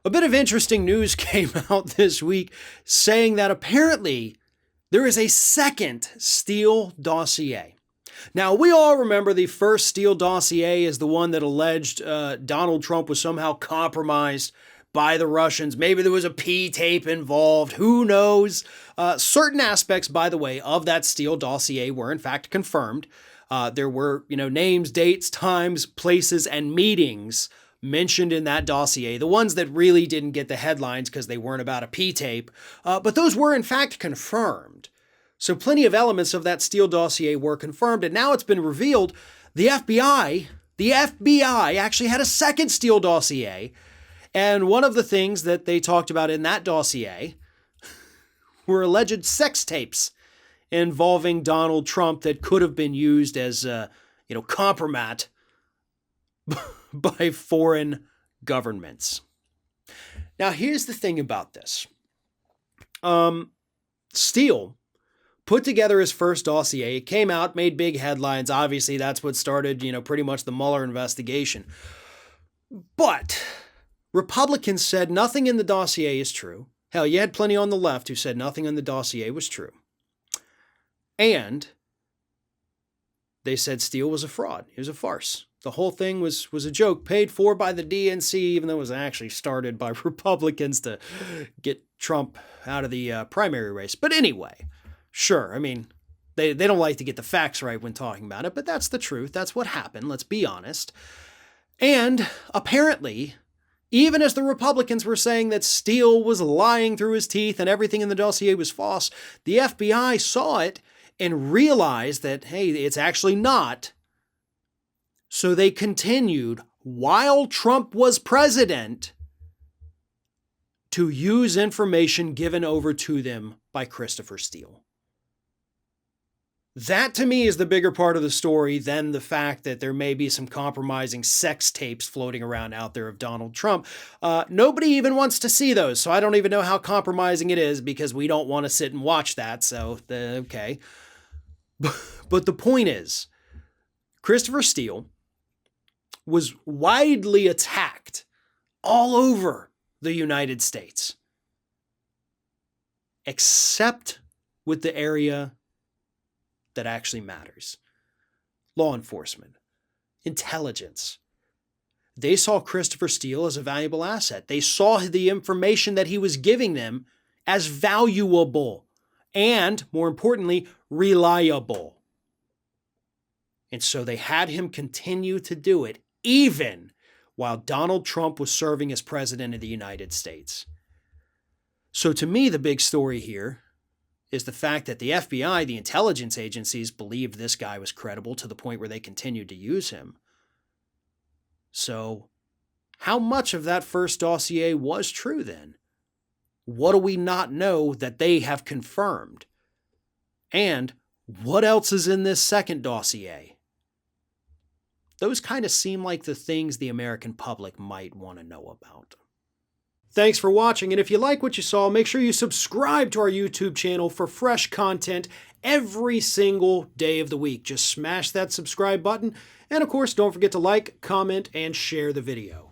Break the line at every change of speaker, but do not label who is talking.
A bit of interesting news came out this week saying that apparently there is a second Steele dossier. Now, we all remember the first Steele dossier is the one that alleged Donald Trump was somehow compromised by the Russians. Maybe there was a P tape involved. Who knows? Certain aspects, by the way, of that Steele dossier were in fact confirmed. There were, names, dates, times, places, and meetings mentioned in that dossier. The ones that really didn't get the headlines because they weren't about a P tape. But those were in fact confirmed. So plenty of elements of that Steele dossier were confirmed. And now it's been revealed the FBI actually had a second Steele dossier. And one of the things that they talked about in that dossier were alleged sex tapes involving Donald Trump that could have been used as, compromat by foreign governments. Now, here's the thing about this. Steele put together his first dossier. It came out, made big headlines. Obviously, that's what started, pretty much the Mueller investigation. But Republicans said nothing in the dossier is true. Hell, you had plenty on the left who said nothing in the dossier was true. And they said Steele was a fraud. It was a farce. The whole thing was a joke paid for by the DNC, even though it was actually started by Republicans to get Trump out of the primary race. But anyway, sure, they don't like to get the facts right when talking about it, but that's the truth. That's what happened. Let's be honest. And apparently, even as the Republicans were saying that Steele was lying through his teeth and everything in the dossier was false, the FBI saw it and realized that, hey, it's actually not. So they continued, while Trump was president, to use information given over to them by Christopher Steele. That, to me, is the bigger part of the story than the fact that there may be some compromising sex tapes floating around out there of Donald Trump. Nobody even wants to see those, so I don't even know how compromising it is because we don't want to sit and watch that, so, okay. But the point is, Christopher Steele was widely attacked all over the United States, except with the area that actually matters. Law enforcement, intelligence. They saw Christopher Steele as a valuable asset. They saw the information that he was giving them as valuable and, more importantly, reliable. And so they had him continue to do it, even while Donald Trump was serving as president of the United States. So to me, the big story here is the fact that the FBI, the intelligence agencies, believed this guy was credible to the point where they continued to use him. So how much of that first dossier was true then? What do we not know that they have confirmed? And what else is in this second dossier? Those kind of seem like the things the American public might want to know about. Thanks for watching, and if you like what you saw, make sure you subscribe to our YouTube channel for fresh content every single day of the week. Just smash that subscribe button, and of course, don't forget to like, comment, and share the video.